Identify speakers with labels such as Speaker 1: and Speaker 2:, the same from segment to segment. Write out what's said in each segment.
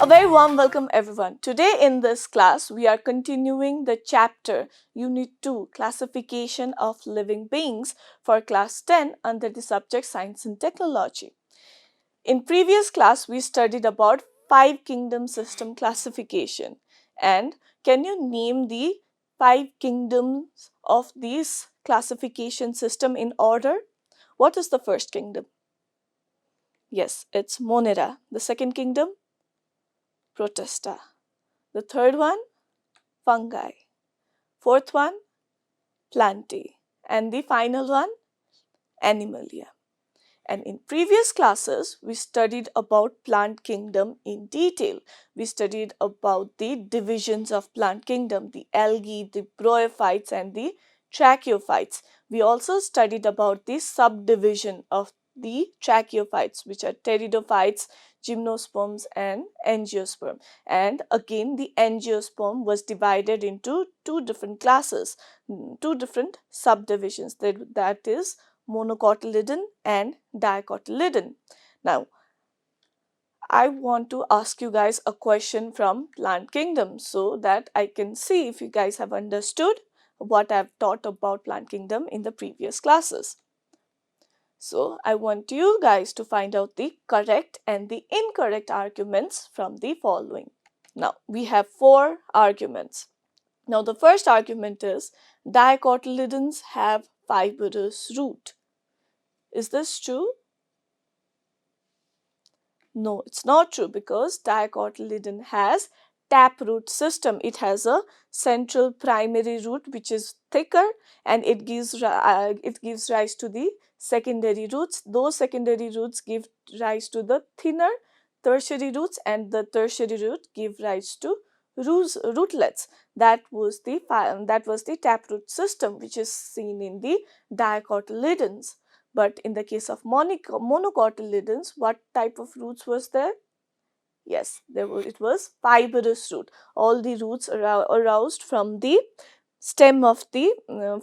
Speaker 1: A very warm welcome everyone. Today in this class we are continuing the chapter Unit 2 Classification of Living Beings for class 10 under the subject Science and Technology. In previous class we studied about 5 kingdom system classification, and can you name the 5 kingdoms of this classification system in order? What is the first kingdom? Yes, it's Monera. The second kingdom? Protista. The third one? Fungi. Fourth one? Plantae. And the final one? Animalia. And in previous classes, we studied about plant kingdom in detail. We studied about the divisions of plant kingdom, the algae, the bryophytes and the tracheophytes. We also studied about the subdivision of the tracheophytes, which are pteridophytes, gymnosperms and angiosperm. And again, the angiosperm was divided into two different classes, two different subdivisions, that is monocotyledon and dicotyledon. Now, I want to ask you guys a question from plant kingdom so that I can see if you guys have understood what I've taught about plant kingdom in the previous classes. So, I want you guys to find out the correct and the incorrect arguments from the following. Now, we have 4 arguments. Now, the first argument is dicotyledons have fibrous root. Is this true? No, it's not true, because dicotyledon has taproot system. It has a central primary root which is thicker, and it gives rise to the secondary roots. Those secondary roots give rise to the thinner tertiary roots, and the tertiary root give rise to rootlets. That was the taproot system which is seen in the dicotyledons. But in the case of monocotyledons, what type of roots was there? Yes, it was fibrous root. All the roots aroused from the stem of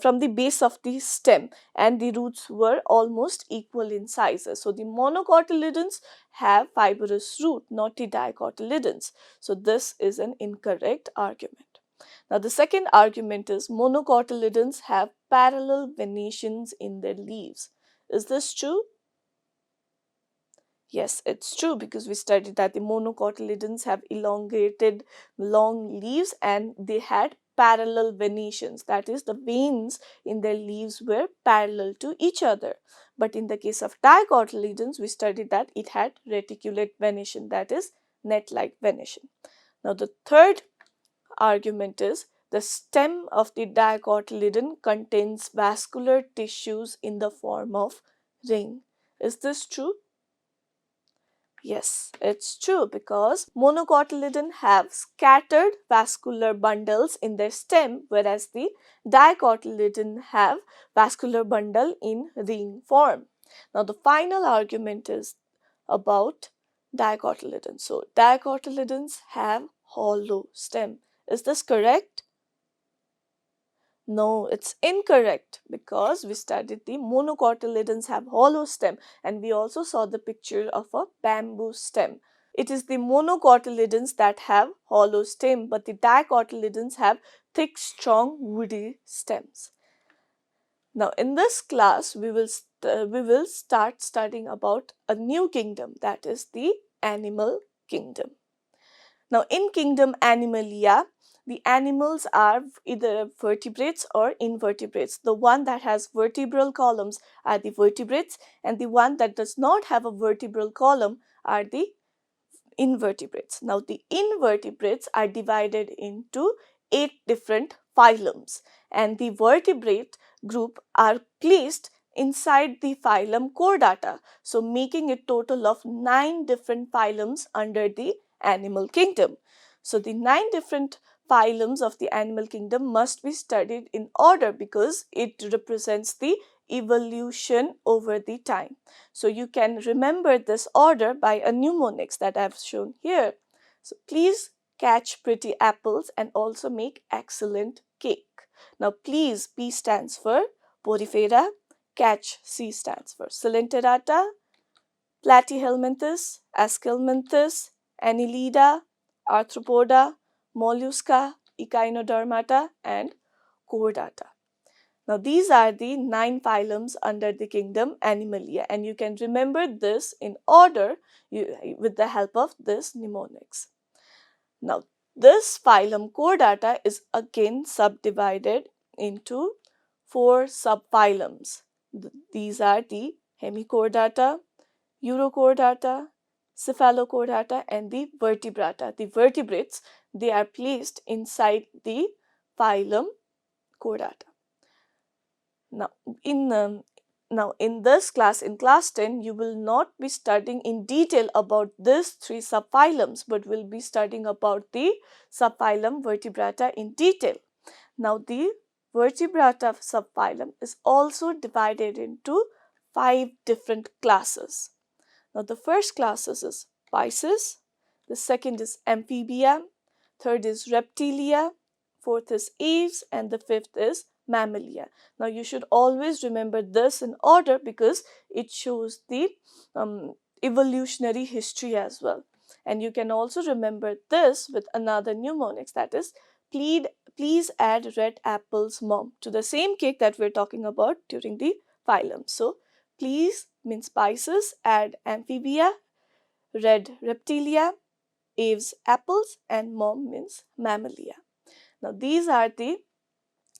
Speaker 1: from the base of the stem, and the roots were almost equal in sizes. So the monocotyledons have fibrous root, not the dicotyledons. So this is an incorrect argument. Now the second argument is monocotyledons have parallel venations in their leaves. Is this true? Yes, it's true, because we studied that the monocotyledons have elongated long leaves and they had parallel venations. That is, the veins in their leaves were parallel to each other. But in the case of dicotyledons, we studied that it had reticulate venation, that is, net-like venation. Now the third argument is the stem of the dicotyledon contains vascular tissues in the form of ring. Is this true? Yes, it's true, because monocotyledon have scattered vascular bundles in their stem, whereas the dicotyledon have vascular bundle in ring form. Now the final argument is about dicotyledons. So dicotyledons have hollow stem. Is this correct? No, it's incorrect, because we studied the monocotyledons have hollow stem, and we also saw the picture of a bamboo stem. It is the monocotyledons that have hollow stem, but the dicotyledons have thick, strong, woody stems. Now, in this class, we will start studying about a new kingdom, that is the animal kingdom. Now, in kingdom Animalia, the animals are either vertebrates or invertebrates. The one that has vertebral columns are the vertebrates, and the one that does not have a vertebral column are the invertebrates. Now, the invertebrates are divided into 8 different phylums, and the vertebrate group are placed inside the phylum Chordata, so making a total of 9 different phylums under the animal kingdom. So the 9 different phylums of the animal kingdom must be studied in order, because it represents the evolution over the time. So you can remember this order by a mnemonics that I have shown here. So please catch pretty apples and also make excellent cake. Now please, P stands for Porifera, catch, C stands for Coelenterata, Platyhelminthes, Aschelminthes, Annelida, Arthropoda, Mollusca, Echinodermata, and Chordata. Now, these are the 9 phylums under the kingdom Animalia, and you can remember this in order with the help of this mnemonics. Now, this phylum Chordata is again subdivided into 4 subphylums. These are the Hemichordata, Urochordata, Cephalochordata, and the Vertebrata. The vertebrates, they are placed inside the phylum Chordata. Now, in this class, in class 10, you will not be studying in detail about these 3 subphylums, but will be studying about the subphylum Vertebrata in detail. Now, the Vertebrata subphylum is also divided into 5 different classes. Now, the first classes is Pisces, the second is Amphibia, third is Reptilia, fourth is Aves, and the fifth is Mammalia. Now, you should always remember this in order because it shows the evolutionary history as well. And you can also remember this with another mnemonics, that is, please add red apples, mom, to the same cake that we're talking about during the phylum. So, please means Pisces, add Amphibia, red Reptilia, Aves apples, and mom means Mammalia. Now, these are the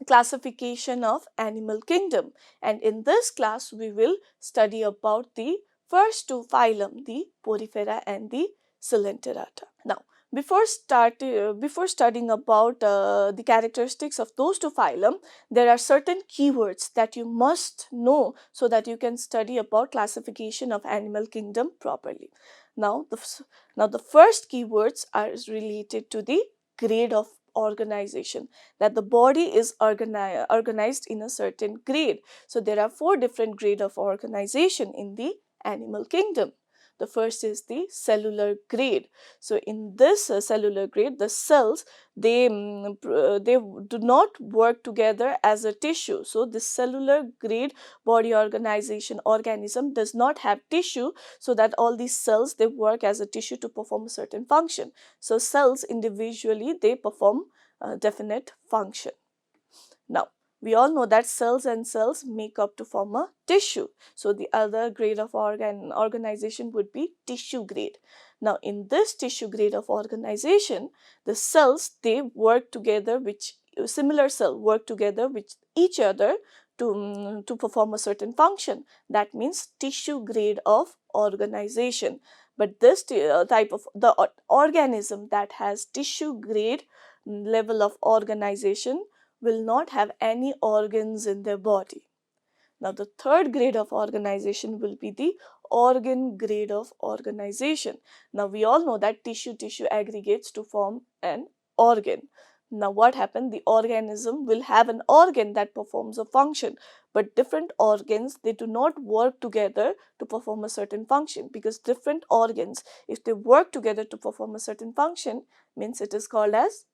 Speaker 1: classification of animal kingdom, and in this class we will study about the first 2 phylum, the Porifera and the Coelenterata. Now, before studying about the characteristics of those 2 phylum, there are certain keywords that you must know so that you can study about classification of animal kingdom properly. Now, the first keywords are related to the grade of organization, that the body is organized in a certain grade. So, there are 4 different grades of organization in the animal kingdom. The first is the cellular grade. So, in this cellular grade, the cells, they do not work together as a tissue. So, this cellular grade body organization organism does not have tissue, so that all these cells, they work as a tissue to perform a certain function. So, cells individually, they perform a definite function. Now, we all know that cells and cells make up to form a tissue. So, the other grade of organization would be tissue grade. Now, in this tissue grade of organization, the cells, they work together, similar cells work together with each other to perform a certain function. That means tissue grade of organization. But this type of the organism that has tissue grade level of organization will not have any organs in their body. Now, the third grade of organization will be the organ grade of organization. Now, we all know that tissue aggregates to form an organ. Now, what happened? The organism will have an organ that performs a function, but different organs, they do not work together to perform a certain function, because different organs, if they work together to perform a certain function, means it is called as,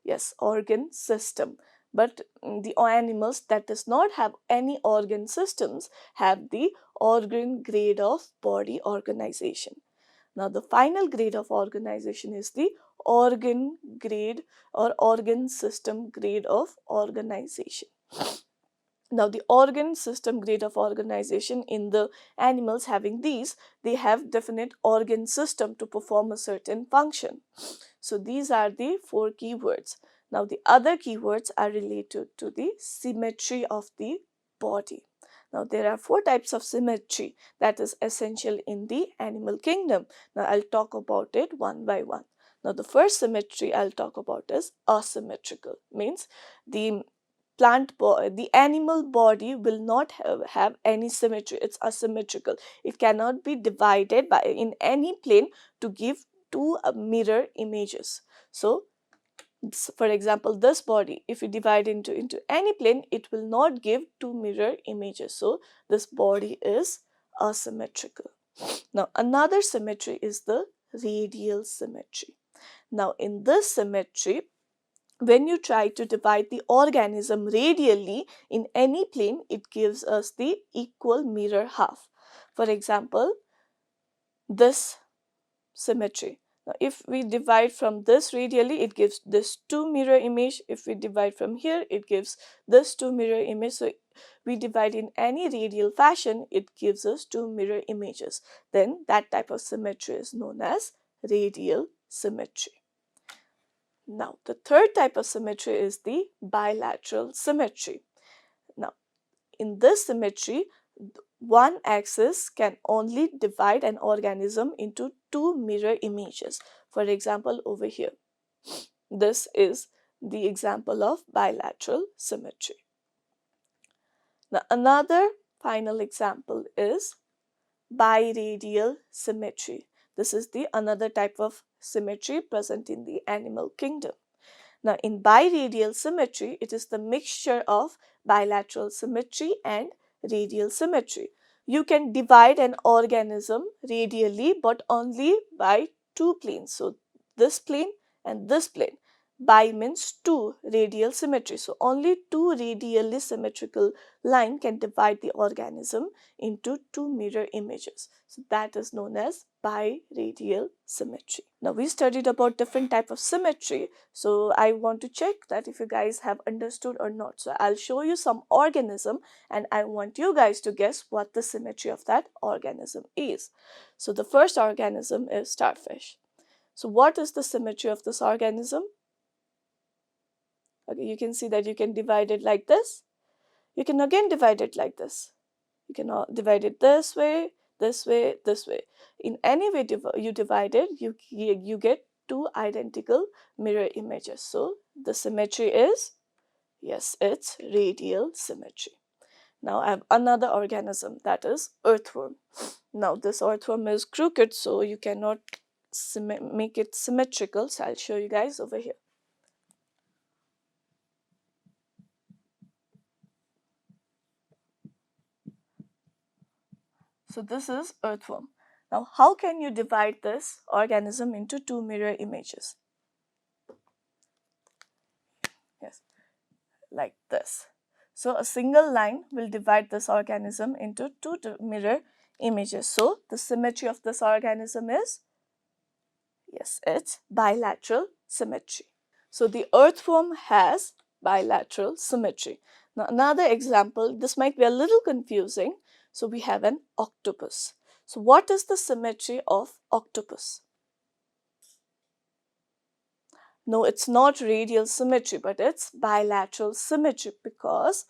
Speaker 1: yes, organ system. But the animals that does not have any organ systems have the organ grade of body organization. Now, the final grade of organization is the organ grade or organ system grade of organization. Now, the organ system grade of organization in the animals having these, they have definite organ system to perform a certain function. So, these are the 4 keywords. Now, the other keywords are related to the symmetry of the body. Now, there are 4 types of symmetry that is essential in the animal kingdom. Now, I'll talk about it one by one. Now, the first symmetry I'll talk about is asymmetrical, means the the animal body will not have any symmetry. It's asymmetrical. It cannot be divided in any plane to give 2 mirror images. So, for example, this body, if we divide into any plane, it will not give 2 mirror images. So, this body is asymmetrical. Now, another symmetry is the radial symmetry. Now, in this symmetry, when you try to divide the organism radially in any plane, it gives us the equal mirror half. For example, this symmetry. Now, if we divide from this radially, it gives this 2 mirror image. If we divide from here, it gives this 2 mirror image. So we divide in any radial fashion, it gives us 2 mirror images. Then that type of symmetry is known as radial symmetry. Now, the third type of symmetry is the bilateral symmetry. Now, in this symmetry, one axis can only divide an organism into 2 mirror images. For example, over here, this is the example of bilateral symmetry. Now, another final example is biradial symmetry. This is the another type of symmetry present in the animal kingdom. Now, in biradial symmetry, it is the mixture of bilateral symmetry and radial symmetry. You can divide an organism radially, but only by 2 planes. So, this plane and this plane. Bi means 2 radial symmetry. So, only 2 radially symmetrical line can divide the organism into 2 mirror images. So, that is known as biradial symmetry. Now, we studied about different type of symmetry. So, I want to check that if you guys have understood or not. So, I'll show you some organism and I want you guys to guess what the symmetry of that organism is. So, the first organism is starfish. So, what is the symmetry of this organism? Okay, you can see that you can divide it like this. You can again divide it like this. You can divide it this way, this way, this way. In any way you divide it, you get 2 identical mirror images. So, the symmetry is, yes, it's radial symmetry. Now, I have another organism, that is earthworm. Now, this earthworm is crooked, so you cannot make it symmetrical. So, I'll show you guys over here. So, this is earthworm. Now, how can you divide this organism into 2 mirror images? Yes, like this. So, a single line will divide this organism into 2 mirror images. So, the symmetry of this organism is, yes, it's bilateral symmetry. So, the earthworm has bilateral symmetry. Now, another example, this might be a little confusing. So, we have an octopus. So, what is the symmetry of octopus? No, it's not radial symmetry, but it's bilateral symmetry because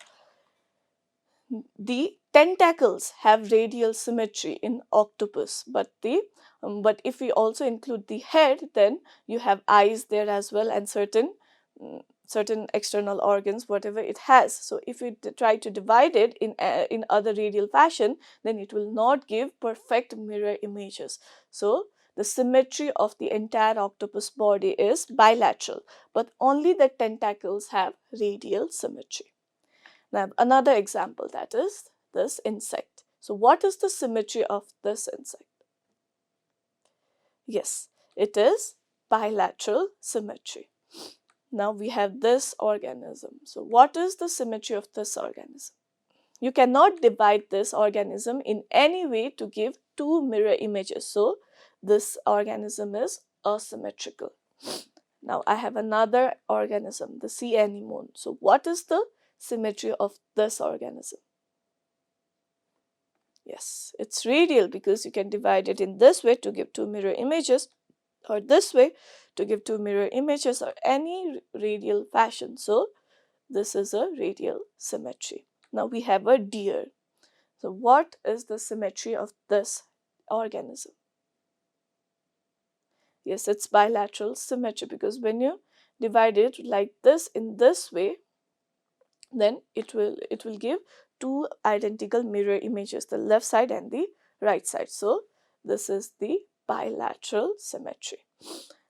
Speaker 1: the tentacles have radial symmetry in octopus, but if we also include the head, then you have eyes there as well and certain external organs, whatever it has. So, if we try to divide it in other radial fashion, then it will not give perfect mirror images. So, the symmetry of the entire octopus body is bilateral, but only the tentacles have radial symmetry. Now, another example, that is this insect. So, what is the symmetry of this insect? Yes, it is bilateral symmetry. Now, we have this organism. So, what is the symmetry of this organism? You cannot divide this organism in any way to give 2 mirror images. So, this organism is asymmetrical. Now, I have another organism, the sea anemone. So, what is the symmetry of this organism? Yes, it's radial because you can divide it in this way to give 2 mirror images, or this way to give 2 mirror images, or any radial fashion. So, this is a radial symmetry. Now, we have a deer. So, what is the symmetry of this organism? Yes, it's bilateral symmetry because when you divide it like this in this way, then it will give 2 identical mirror images, the left side and the right side. So, this is the bilateral symmetry.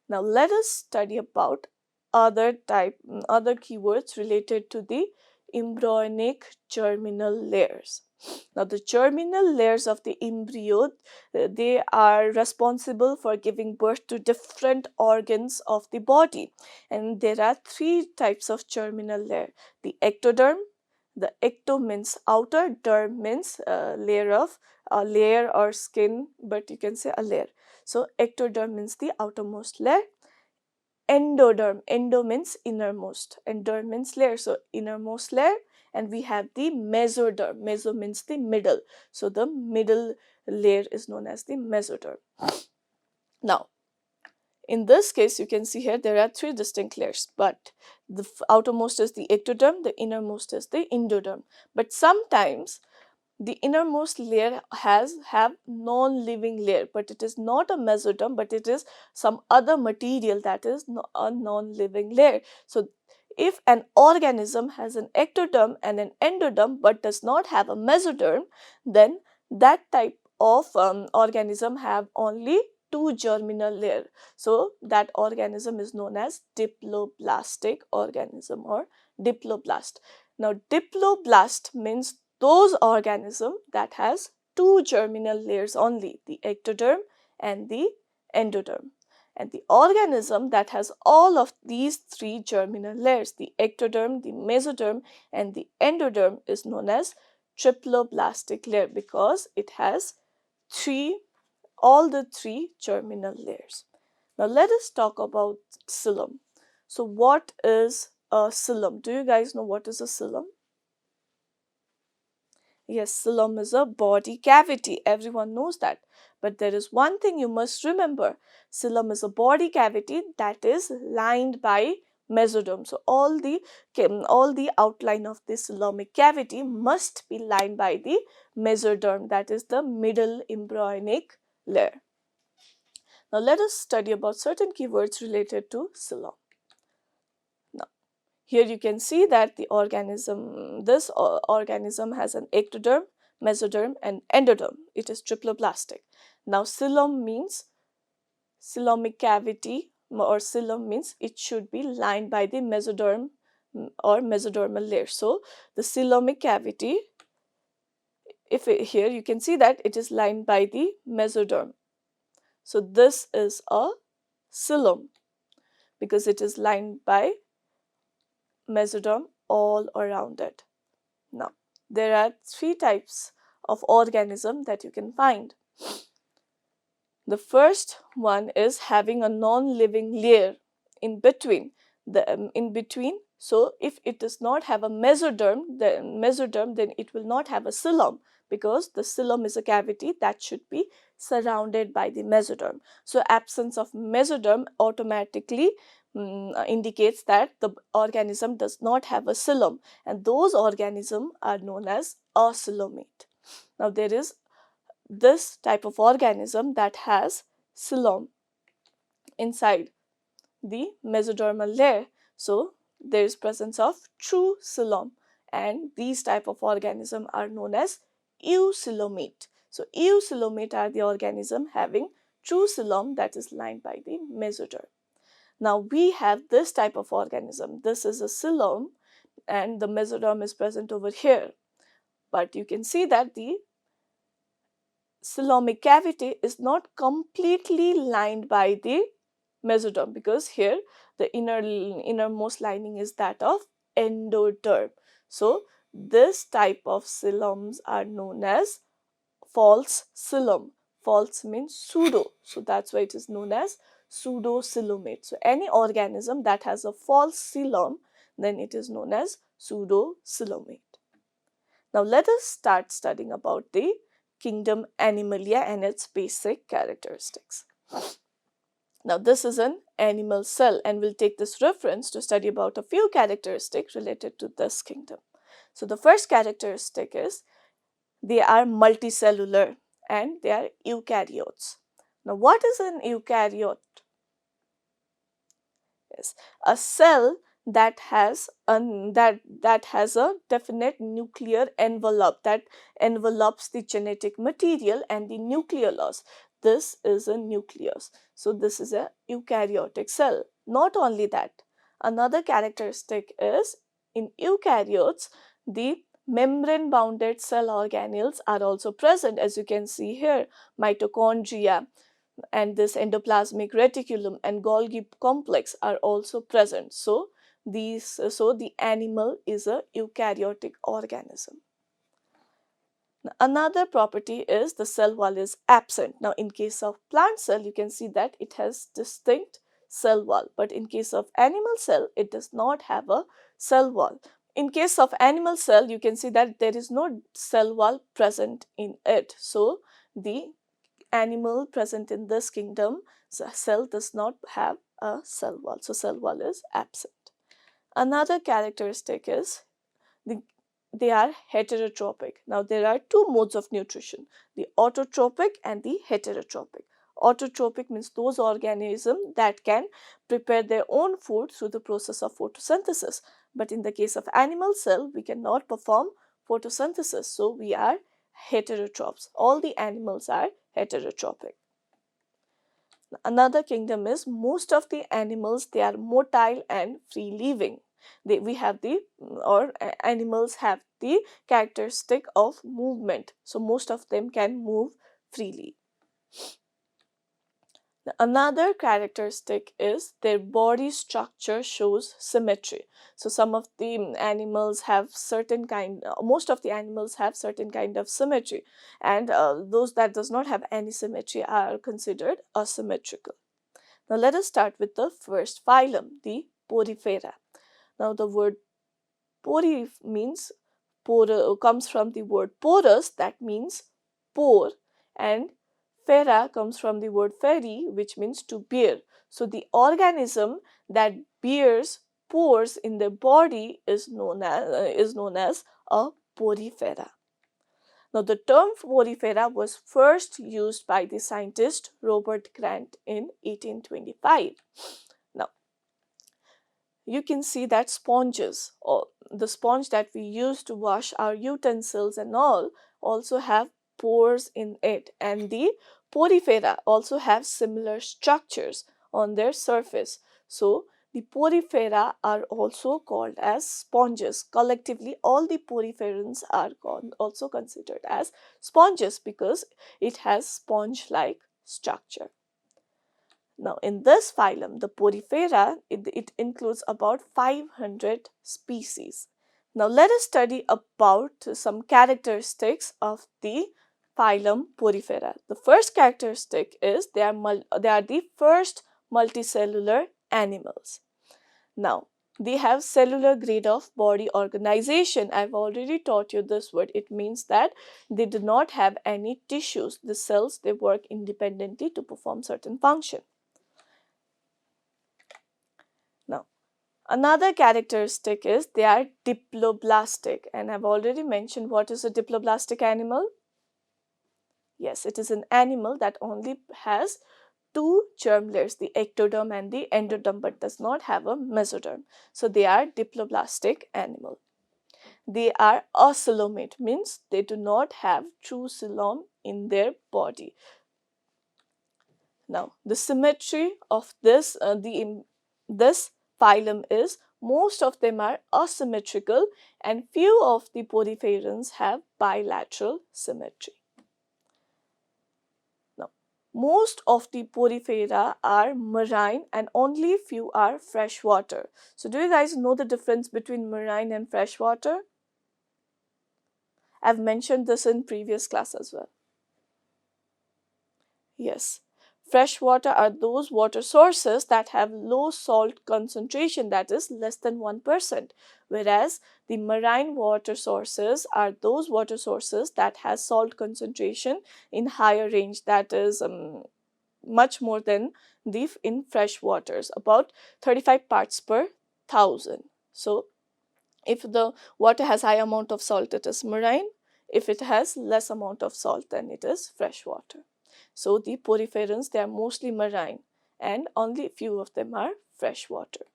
Speaker 1: Now, let us study about other keywords related to the embryonic germinal layers. Now, the germinal layers of the embryo, they are responsible for giving birth to different organs of the body. And there are 3 types of germinal layer: the ectoderm, The ecto means outer, derm means layer or skin, but you can say a layer. So ectoderm means the outermost layer. Endoderm, endo means innermost and derm means layer, so innermost layer. And we have the mesoderm, meso means the middle, so the middle layer is known as the mesoderm. Now in this case, you can see here there are three distinct layers, but the outermost is the ectoderm, the innermost is the endoderm. But sometimes the innermost layer have non-living layer, but it is not a mesoderm, but it is some other material that is a non-living layer. So if an organism has an ectoderm and an endoderm but does not have a mesoderm, then that type of organism have only two germinal layer. So that organism is known as diploblastic organism or diploblast. Now diploblast means those organism that has two germinal layers only, the ectoderm and the endoderm. And the organism that has all of these three germinal layers, the ectoderm, the mesoderm and the endoderm, is known as triploblastic layer because it has all the three germinal layers. Now let us talk about xylem. So what is a xylem? Do you guys know what is a xylem? Yes, xylem is a body cavity. Everyone knows that. But there is one thing you must remember. Xylem is a body cavity that is lined by mesoderm. So all the outline of this coelomic cavity must be lined by the mesoderm, that is the middle embryonic layer. Now let us study about certain keywords related to xylem. Now here you can see that this organism has an ectoderm, mesoderm and endoderm. It is triploblastic. Now xylem means coelomic cavity, or xylem means it should be lined by the mesoderm or mesodermal layer. So the coelomic cavity, here you can see that it is lined by the mesoderm. So this is a xylem because it is lined by mesoderm all around it. Now, there are three types of organism that you can find. The first one is having a non-living layer in between. So if it does not have a mesoderm, then it will not have a xylem, because the xylem is a cavity that should be surrounded by the mesoderm. So absence of mesoderm automatically indicates that the organism does not have a xylem, and those organisms are known as acoelomate. Now there is this type of organism that has xylem inside the mesodermal layer. So there is presence of true xylem, and these type of organism are known as eucoelomate. So eucoelomate are the organism having true xylem that is lined by the mesoderm. Now we have this type of organism. This is a xylem and the mesoderm is present over here. But you can see that the coelomic cavity is not completely lined by the mesoderm, because here the innermost lining is that of endoderm. So this type of xylems are known as false xylem. False means pseudo, so that's why it is known as pseudocoelomate. So any organism that has a false xylem, then it is known as pseudocoelomate. Now let us start studying about the kingdom Animalia and its basic characteristics. Now this is an animal cell, and we'll take this reference to study about a few characteristics related to this kingdom. So the first characteristic is they are multicellular and they are eukaryotes. Now what is an eukaryote? Yes, a cell that has a definite nuclear envelope that envelopes the genetic material and the nucleolus. This is a nucleus. So this is a eukaryotic cell. Not only that, another characteristic is in eukaryotes, the membrane bounded cell organelles are also present, as you can see here. Mitochondria and this endoplasmic reticulum and Golgi complex are also present. So So the animal is a eukaryotic organism. Another property is the cell wall is absent. Now, in case of plant cell, you can see that it has distinct cell wall, but in case of animal cell, it does not have a cell wall. In case of animal cell, you can see that there is no cell wall present in it. So, the animal present in this kingdom, cell does not have a cell wall. So, cell wall is absent. Another characteristic is they are heterotrophic. Now, there are two modes of nutrition, the autotrophic and the heterotrophic. Autotrophic means those organisms that can prepare their own food through the process of photosynthesis. But in the case of animal cell, we cannot perform photosynthesis. So, we are heterotrophs. All the animals are heterotrophic. Another kingdom is most of the animals, they are motile and free living. Animals have the characteristic of movement. So most of them can move freely. Another characteristic is their body structure shows symmetry. So some of the animals have most of the animals have certain kind of symmetry, and those that does not have any symmetry are considered asymmetrical. Now let us start with the first phylum, the Porifera. Now the word pori means comes from the word porous, that means pore, and fera comes from the word feri, which means to bear. So the organism that bears pores in the body is known as a porifera. Now the term porifera was first used by the scientist Robert Grant in 1825. Now you can see that sponges, or the sponge that we use to wash our utensils and all, also have pores in it, and the porifera also have similar structures on their surface. So the porifera are also called as sponges. Collectively, all the poriferans are also considered as sponges because it has sponge-like structure. Now, in this phylum, the Porifera, it includes about 500 species. Now, let us study about some characteristics of the phylum Porifera. The first characteristic is they are the first multicellular animals. Now, they have cellular grade of body organization. I've already taught you this word. It means that they do not have any tissues. The cells, they work independently to perform certain function. Now, another characteristic is they are diploblastic, and I've already mentioned what is a diploblastic animal. Yes, it is an animal that only has two germ layers, the ectoderm and the endoderm, but does not have a mesoderm. So they are diploblastic animal. They are acoelomate, means they do not have true coelom in their body. Now, the symmetry of this phylum is most of them are asymmetrical and few of the poriferans have bilateral symmetry. Now, most of the porifera are marine and only few are freshwater. So, do you guys know the difference between marine and freshwater? I've mentioned this in previous class as well. Yes. Freshwater are those water sources that have low salt concentration, that is less than 1%, whereas the marine water sources are those water sources that has salt concentration in higher range, that is much more than in fresh waters, about 35 parts per thousand. So if the water has high amount of salt, it is marine. If it has less amount of salt, then it is freshwater. So the poriferans, they are mostly marine and only few of them are freshwater.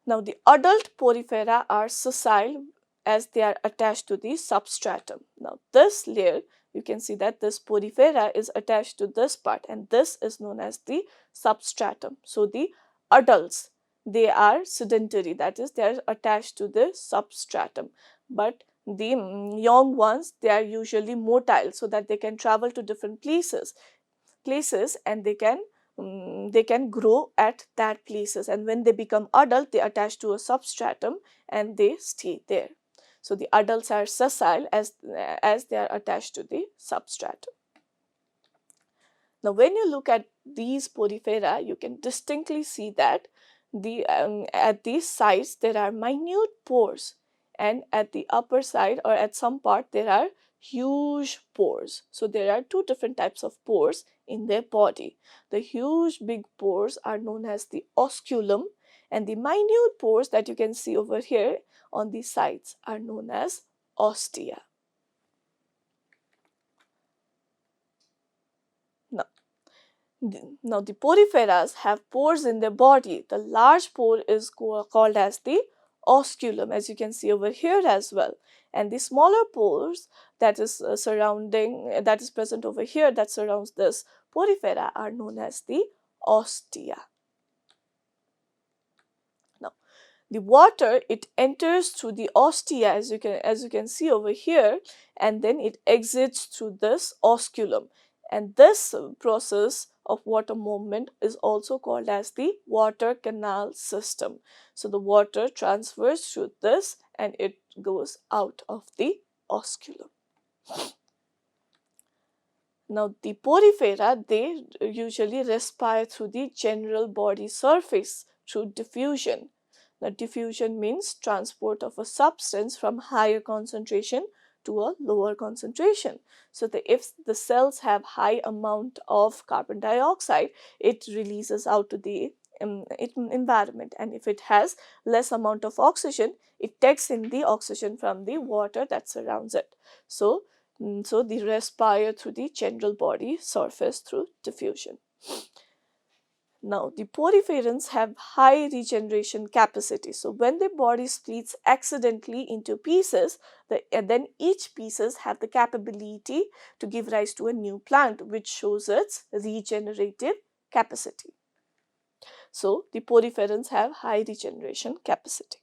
Speaker 1: Now the adult porifera are sessile as they are attached to the substratum. Now this layer, you can see that this porifera is attached to this part, and this is known as the substratum. So the adults, they are sedentary, that is they are attached to the substratum, but the young ones, they are usually motile, so that they can travel to different places and they can they can grow at that places, and when they become adult they attach to a substratum and they stay there. So the adults are sessile as they are attached to the substratum. Now when you look at these porifera, you can distinctly see that at these sides there are minute pores, and at the upper side or at some part there are huge pores. So there are two different types of pores in their body. The huge big pores are known as the osculum, and the minute pores that you can see over here on the sides are known as ostia. Now Now, the poriferas have pores in their body. The large pore is called as the osculum, as you can see over here as well. And the smaller pores that is that is present over here that surrounds this porifera are known as the ostia. Now, the water, it enters through the ostia, as you can see over here, and then it exits through this osculum, and this process of water movement is also called as the water canal system. So the water transfers through this and it goes out of the osculum. Now the porifera, they usually respire through the general body surface through diffusion. Now diffusion means transport of a substance from higher concentration to a lower concentration. So if the cells have high amount of carbon dioxide, it releases out to the environment, and if it has less amount of oxygen, it takes in the oxygen from the water that surrounds it. So they respire through the general body surface through diffusion. Now, the poriferans have high regeneration capacity. So, when the body splits accidentally into pieces, then each pieces have the capability to give rise to a new plant, which shows its regenerative capacity. So, the poriferans have high regeneration capacity.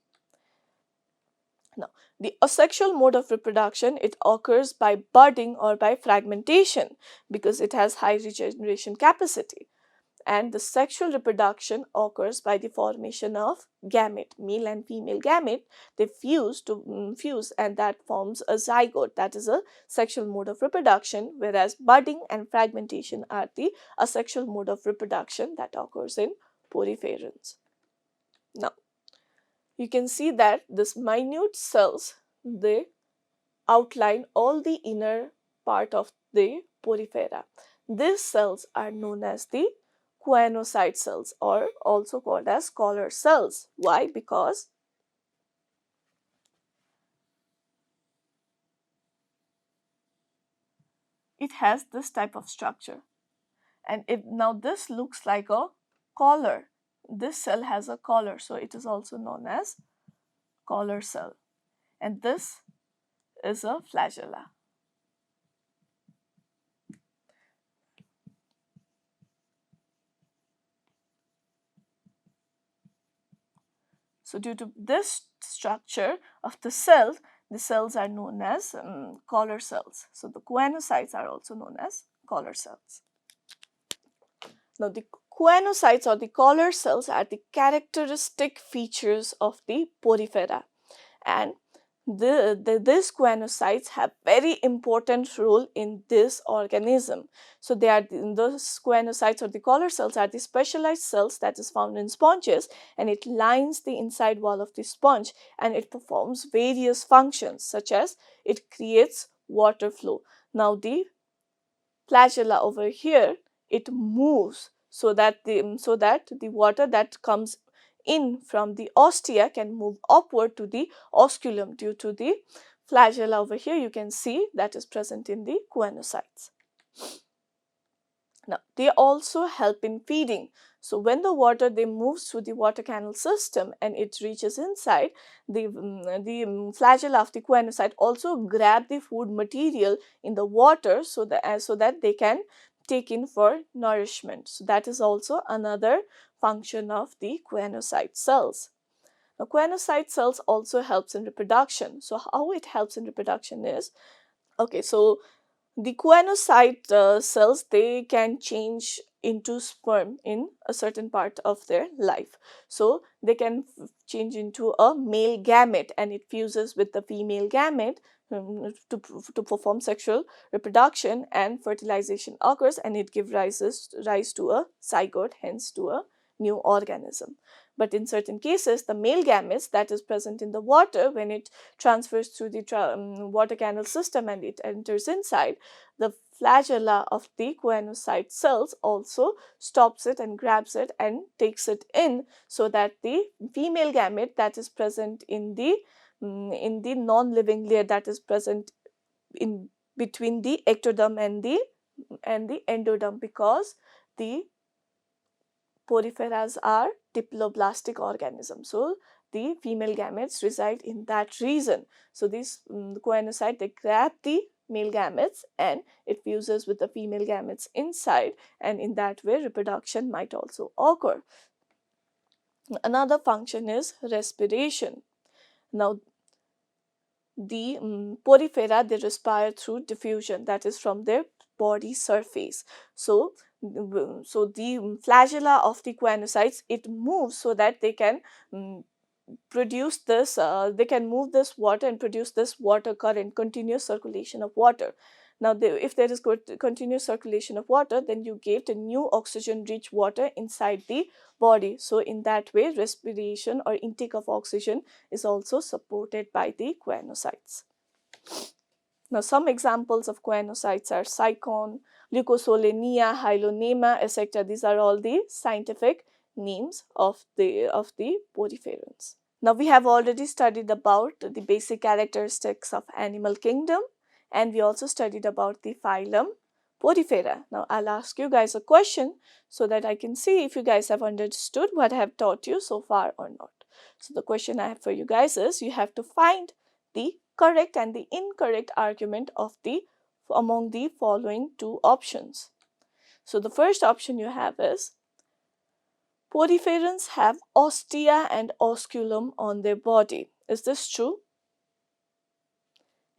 Speaker 1: Now, the asexual mode of reproduction, it occurs by budding or by fragmentation because it has high regeneration capacity. And the sexual reproduction occurs by the formation of gamete, male and female gamete. They fuse and that forms a zygote, that is a sexual mode of reproduction, whereas budding and fragmentation are the asexual mode of reproduction that occurs in poriferans. Now, you can see that this minute cells, they outline all the inner part of the porifera. These cells are known as the choanocyte cells, or also called as collar cells. Why? Because it has this type of structure, and now this looks like a collar. This cell has a collar, so it is also known as collar cell, and this is a flagella. So due to this structure of the cells are known as collar cells. So the choanocytes are also known as collar cells. Now the choanocytes or the collar cells are the characteristic features of the porifera, and these choanocytes have very important role in this organism. So those choanocytes or the collar cells are the specialized cells that is found in sponges, and it lines the inside wall of the sponge, and it performs various functions such as it creates water flow. Now the flagella over here, it moves so that the water that comes in from the ostia can move upward to the osculum due to the flagella over here. You can see that is present in the choanocytes. Now, they also help in feeding. So, when the water they moves through the water canal system and it reaches inside, the flagella of the choanocyte also grab the food material in the water so that they can take in for nourishment. So, that is also another function of the choanocyte cells. Now, choanocyte cells also helps in reproduction. So, how it helps in reproduction is, okay, so the choanocyte cells, they can change into sperm in a certain part of their life. So they can change into a male gamete, and it fuses with the female gamete to perform sexual reproduction, and fertilization occurs, and it gives rise to a zygote, hence to a new organism. But in certain cases, the male gametes that is present in the water, when it transfers through the water canal system and it enters inside, the flagella of the choanocyte cells also stops it and grabs it and takes it in, so that the female gamete that is present in the non-living layer, that is present in between the ectoderm and the endoderm, because the poriferas are diploblastic organisms. So the female gametes reside in that region. So these choanocyte, they grab the male gametes and it fuses with the female gametes inside, and in that way reproduction might also occur. Another function is respiration. Now the porifera, they respire through diffusion, that is from their body surface. So the flagella of the choanocytes, it moves so that they can produce this, they can move this water and produce this water current, continuous circulation of water. Now if there is continuous circulation of water, then you get a new oxygen rich water inside the body. So in that way, respiration or intake of oxygen is also supported by the choanocytes. Now some examples of choanocytes are cycon, leukosolenia, hyalonema, etc. These are all the scientific names of the poriferans. Now we have already studied about the basic characteristics of animal kingdom, and we also studied about the phylum Porifera. Now I'll ask you guys a question so that I can see if you guys have understood what I have taught you so far or not. So the question I have for you guys is, you have to find the correct and the incorrect argument of among the following two options. So the first option you have is, poriferans have ostia and osculum on their body. Is this true?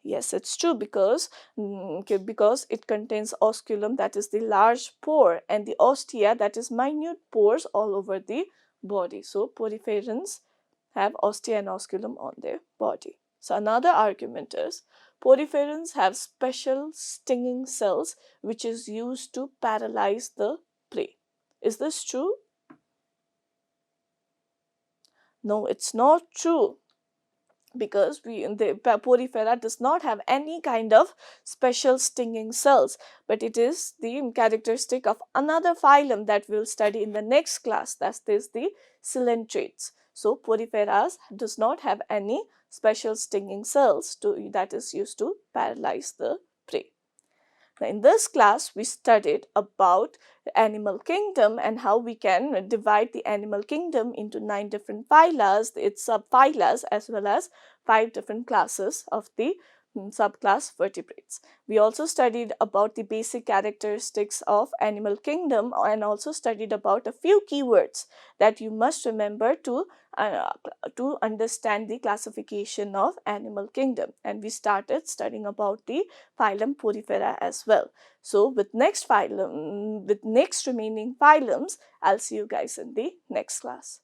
Speaker 1: Yes, it's true, because it contains osculum, that is the large pore, and the ostia, that is minute pores all over the body. So poriferans have ostia and osculum on their body. So another argument is, poriferans have special stinging cells which is used to paralyze the prey. Is this true? No, it's not true, because the porifera does not have any kind of special stinging cells, but it is the characteristic of another phylum that we'll study in the next class, that is the coelentrates. So poriferas does not have any special stinging cells that is used to paralyze the prey. Now, in this class, we studied about the animal kingdom and how we can divide the animal kingdom into 9 different phyla, its subphyla, as well as 5 different classes of the subclass vertebrates. We also studied about the basic characteristics of animal kingdom, and also studied about a few keywords that you must remember to understand the classification of animal kingdom. And we started studying about the phylum Porifera as well. So with next remaining phylums, I'll see you guys in the next class.